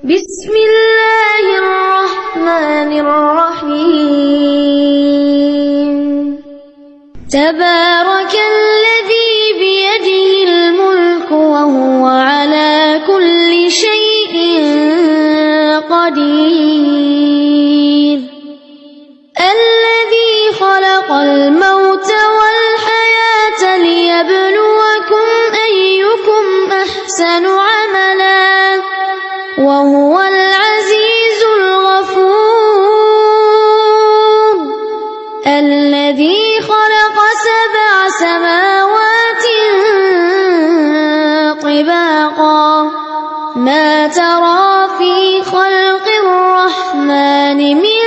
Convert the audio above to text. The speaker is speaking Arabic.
بسم الله الرحمن الرحيم تبارك الذي بيده الملك وهو على كل شيء قدير الذي خلق الموت والحياة ليبلوكم أيكم أحسن عملا وهو العزيز الغفور الذي خلق 7 سماوات طباقا ما ترى في خلق الرحمن من